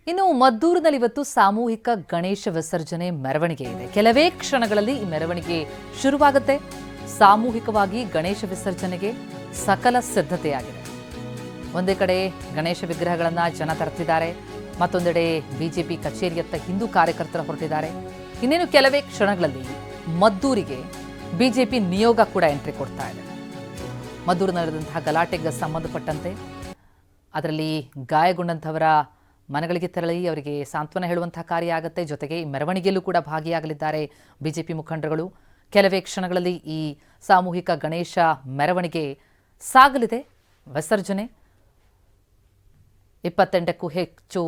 ಇನ್ನು ಮದ್ದೂರಿನಲ್ಲಿ ಇವತ್ತು ಸಾಮೂಹಿಕ ಗಣೇಶ ವಿಸರ್ಜನೆ ಮೆರವಣಿಗೆ ಇದೆ. ಕೆಲವೇ ಕ್ಷಣಗಳಲ್ಲಿ ಈ ಮೆರವಣಿಗೆ ಶುರುವಾಗುತ್ತೆ. ಸಾಮೂಹಿಕವಾಗಿ ಗಣೇಶ ವಿಸರ್ಜನೆಗೆ ಸಕಲ ಸಿದ್ಧತೆಯಾಗಿದೆ. ಒಂದೇ ಕಡೆ ಗಣೇಶ ವಿಗ್ರಹಗಳನ್ನು ಜನ ತರ್ತಿದ್ದಾರೆ, ಮತ್ತೊಂದೆಡೆ ಬಿಜೆಪಿ ಕಚೇರಿಯತ್ತ ಹಿಂದೂ ಕಾರ್ಯಕರ್ತರು ಹೊರಟಿದ್ದಾರೆ. ಇನ್ನೇನು ಕೆಲವೇ ಕ್ಷಣಗಳಲ್ಲಿ ಮದ್ದೂರಿಗೆ ಬಿಜೆಪಿ ನಿಯೋಗ ಕೂಡ ಎಂಟ್ರಿ ಕೊಡ್ತಾ ಇದೆ. ಮದ್ದೂರಿನಲ್ಲಿ ನಡೆದಂತಹ ಗಲಾಟೆಗೆ ಸಂಬಂಧಪಟ್ಟಂತೆ ಅದರಲ್ಲಿ ಗಾಯಗೊಂಡಂಥವರ ಮನೆಗಳಿಗೆ ತೆರಳಿ ಅವರಿಗೆ ಸಾಂತ್ವನ ಹೇಳುವಂತಹ ಕಾರ್ಯ ಆಗುತ್ತೆ. ಜೊತೆಗೆ ಈ ಮೆರವಣಿಗೆಯಲ್ಲೂ ಕೂಡ ಭಾಗಿಯಾಗಲಿದ್ದಾರೆ ಬಿಜೆಪಿ ಮುಖಂಡರುಗಳು. ಕೆಲವೇ ಕ್ಷಣಗಳಲ್ಲಿ ಈ ಸಾಮೂಹಿಕ ಗಣೇಶ ಮೆರವಣಿಗೆ ಸಾಗಲಿದೆ. ವಿಸರ್ಜನೆ 28ಕ್ಕೂ ಹೆಚ್ಚು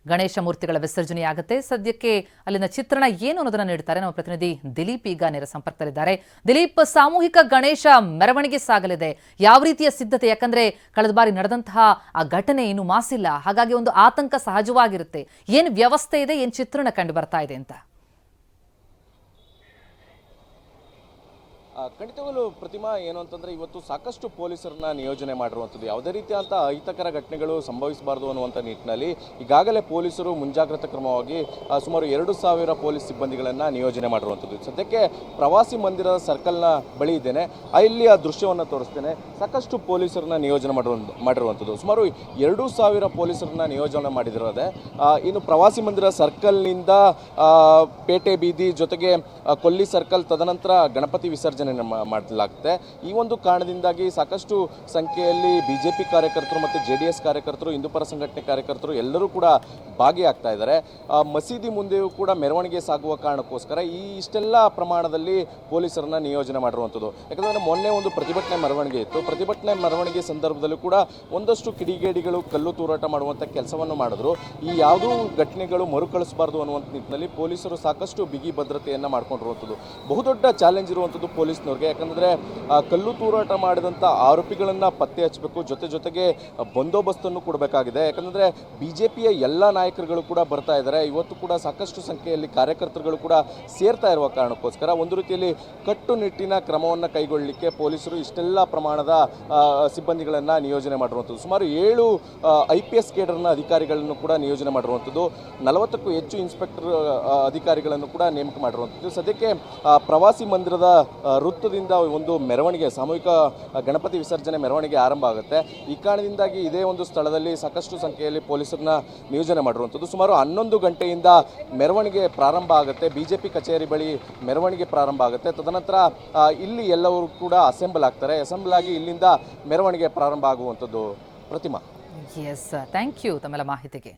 ಗಣೇಶ ಮೂರ್ತಿಗಳ ವಿಸರ್ಜನೆಯಾಗುತ್ತೆ. ಸದ್ಯಕ್ಕೆ ಅಲ್ಲಿನ ಚಿತ್ರಣ ಏನು ಅನ್ನೋದನ್ನು ನೀಡುತ್ತಾರೆ ನಮ್ಮ ಪ್ರತಿನಿಧಿ ದಿಲೀಪ್. ಈಗ ನೇರ ಸಂಪರ್ಕದಲ್ಲಿದ್ದಾರೆ. ದಿಲೀಪ್, ಸಾಮೂಹಿಕ ಗಣೇಶ ಮೆರವಣಿಗೆ ಸಾಗಲಿದೆ, ಯಾವ ರೀತಿಯ ಸಿದ್ಧತೆ? ಯಾಕಂದ್ರೆ ಕಳೆದ ಬಾರಿ ನಡೆದಂತಹ ಆ ಘಟನೆ ಇನ್ನೂ ಮಾಸಿಲ್ಲ, ಹಾಗಾಗಿ ಒಂದು ಆತಂಕ ಸಹಜವಾಗಿರುತ್ತೆ. ಏನು ವ್ಯವಸ್ಥೆ ಇದೆ, ಏನು ಚಿತ್ರಣ ಕಂಡು ಬರ್ತಾ ಇದೆ ಅಂತ? ಖಂಡಿತವಾಗಲೂ ಪ್ರತಿಮಾ, ಏನು ಅಂತಂದರೆ ಇವತ್ತು ಸಾಕಷ್ಟು ಪೊಲೀಸರನ್ನ ನಿಯೋಜನೆ ಮಾಡಿರುವಂಥದ್ದು. ಯಾವುದೇ ರೀತಿಯಾದಂಥ ಅಹಿತಕರ ಘಟನೆಗಳು ಸಂಭವಿಸಬಾರ್ದು ಅನ್ನುವಂಥ ನಿಟ್ಟಿನಲ್ಲಿ ಈಗಾಗಲೇ ಪೊಲೀಸರು ಮುಂಜಾಗ್ರತಾ ಕ್ರಮವಾಗಿ ಸುಮಾರು 2,000 ಪೊಲೀಸ್ ಸಿಬ್ಬಂದಿಗಳನ್ನು ನಿಯೋಜನೆ ಮಾಡಿರುವಂಥದ್ದು. ಸದ್ಯಕ್ಕೆ ಪ್ರವಾಸಿ ಮಂದಿರದ ಸರ್ಕಲ್ನ ಬಳಿ ಇದ್ದೇನೆ, ಇಲ್ಲಿ ಆ ದೃಶ್ಯವನ್ನು ತೋರಿಸ್ತೇನೆ. ಸಾಕಷ್ಟು ಪೊಲೀಸರನ್ನ ನಿಯೋಜನೆ ಮಾಡಿರುವಂಥದ್ದು. ಸುಮಾರು 2,000 ಪೊಲೀಸರನ್ನ ನಿಯೋಜನೆ ಮಾಡಿದಿರೋದೆ. ಇನ್ನು ಪ್ರವಾಸಿ ಮಂದಿರ ಸರ್ಕಲ್ನಿಂದ ಪೇಟೆ ಬೀದಿ, ಜೊತೆಗೆ ಕೊಲ್ಲಿ ಸರ್ಕಲ್, ತದನಂತರ ಗಣಪತಿ ವಿಸರ್ಜನೆ ಮಾಡಲಾಗುತ್ತೆ. ಈ ಒಂದು ಕಾರಣದಿಂದಾಗಿ ಸಾಕಷ್ಟು ಸಂಖ್ಯೆಯಲ್ಲಿ ಬಿಜೆಪಿ ಕಾರ್ಯಕರ್ತರು ಮತ್ತು JDS ಕಾರ್ಯಕರ್ತರು, ಹಿಂದೂಪರ ಸಂಘಟನೆ ಕಾರ್ಯಕರ್ತರು ಎಲ್ಲರೂ ಕೂಡ ಭಾಗಿಯಾಗ್ತಾ ಇದ್ದಾರೆ. ಮಸೀದಿ ಮುಂದೆಯೂ ಕೂಡ ಮೆರವಣಿಗೆ ಸಾಗುವ ಕಾರಣಕ್ಕೋಸ್ಕರ ಇಷ್ಟೆಲ್ಲ ಪ್ರಮಾಣದಲ್ಲಿ ಪೊಲೀಸರನ್ನ ನಿಯೋಜನೆ ಮಾಡಿರುವಂಥದ್ದು. ಯಾಕಂದರೆ ಮೊನ್ನೆ ಒಂದು ಪ್ರತಿಭಟನೆ ಮೆರವಣಿಗೆ ಇತ್ತು. ಪ್ರತಿಭಟನೆ ಮೆರವಣಿಗೆ ಸಂದರ್ಭದಲ್ಲೂ ಕೂಡ ಒಂದಷ್ಟು ಕಿಡಿಗೇಡಿಗಳು ಕಲ್ಲು ತೂರಾಟ ಮಾಡುವಂಥ ಕೆಲಸವನ್ನು ಮಾಡಿದ್ರು. ಈ ಯಾವುದೂ ಘಟನೆಗಳು ಮರುಕಳಿಸಬಾರ್ದು ಅನ್ನುವಂಥ ನಿಟ್ಟಿನಲ್ಲಿ ಪೊಲೀಸರು ಸಾಕಷ್ಟು ಬಿಗಿ ಭದ್ರತೆಯನ್ನು ಮಾಡ್ಕೊಂಡಿರುವಂಥದ್ದು. ಬಹುದೊಡ್ಡ ಚಾಲೆಂಜ್ ಇರುವಂಥದ್ದು ಪೊಲೀಸ್ನವ್ರಿಗೆ. ಯಾಕಂದರೆ ಕಲ್ಲು ತೂರಾಟ ಮಾಡಿದಂಥ ಆರೋಪಿಗಳನ್ನು ಪತ್ತೆ ಹಚ್ಚಬೇಕು, ಜೊತೆಗೆ ಬಂದೋಬಸ್ತನ್ನು ಕೊಡಬೇಕಾಗಿದೆ. ಯಾಕಂದರೆ BJPಯ ಎಲ್ಲ ನಾಯಕರುಗಳು ಕೂಡ ಬರ್ತಾ ಇದ್ದಾರೆ. ಇವತ್ತು ಕೂಡ ಸಾಕಷ್ಟು ಸಂಖ್ಯೆಯಲ್ಲಿ ಕಾರ್ಯಕರ್ತರುಗಳು ಕೂಡ ಸೇರ್ತಾ ಇರುವ ಕಾರಣಕ್ಕೋಸ್ಕರ ಒಂದು ರೀತಿಯಲ್ಲಿ ಕಟ್ಟುನಿಟ್ಟಿನ ಕ್ರಮವನ್ನು ಕೈಗೊಳ್ಳಲಿಕ್ಕೆ ಪೊಲೀಸರು ಇಷ್ಟೆಲ್ಲ ಪ್ರಮಾಣದ ಸಿಬ್ಬಂದಿಗಳನ್ನು ನಿಯೋಜನೆ ಮಾಡಿರುವಂಥದ್ದು. ಸುಮಾರು 7 IPS ಕೇಡರ್ನ ಅಧಿಕಾರಿಗಳನ್ನು ಕೂಡ ನಿಯೋಜನೆ ಮಾಡಿರುವಂಥದ್ದು. 40ಕ್ಕೂ ಹೆಚ್ಚು ಇನ್ಸ್ಪೆಕ್ಟರ್ ಅಧಿಕಾರಿಗಳನ್ನು ಕೂಡ ನೇಮಕ ಮಾಡಿರುವಂಥದ್ದು. ಸದ್ಯಕ್ಕೆ ಪ್ರವಾಸಿ ಮಂದಿರದ ವೃತ್ತದಿಂದ ಒಂದು ಮೆರವಣಿಗೆ, ಸಾಮೂಹಿಕ ಗಣಪತಿ ವಿಸರ್ಜನೆ ಮೆರವಣಿಗೆ ಆರಂಭ ಆಗುತ್ತೆ. ಈ ಕಾರಣದಿಂದಾಗಿ ಇದೇ ಒಂದು ಸ್ಥಳದಲ್ಲಿ ಸಾಕಷ್ಟು ಸಂಖ್ಯೆಯಲ್ಲಿ ಪೊಲೀಸರನ್ನ ನಿಯೋಜನೆ ಮಾಡಿರುವಂಥದ್ದು. ಸುಮಾರು 11 ಗಂಟೆಯಿಂದ ಮೆರವಣಿಗೆ ಪ್ರಾರಂಭ ಆಗುತ್ತೆ. ಬಿಜೆಪಿ ಕಚೇರಿ ಬಳಿ ಮೆರವಣಿಗೆ ಪ್ರಾರಂಭ ಆಗುತ್ತೆ. ತದನಂತರ ಇಲ್ಲಿ ಎಲ್ಲರೂ ಕೂಡ ಅಸೆಂಬಲ್ ಆಗ್ತಾರೆ. ಅಸೆಂಬಲ್ ಆಗಿ ಇಲ್ಲಿಂದ ಮೆರವಣಿಗೆ ಪ್ರಾರಂಭ ಆಗುವಂಥದ್ದು. ಪ್ರತಿಮಾ. ಎಸ್, ಥ್ಯಾಂಕ್ ಯು ತಮ್ಮೆಲ್ಲ ಮಾಹಿತಿಗೆ.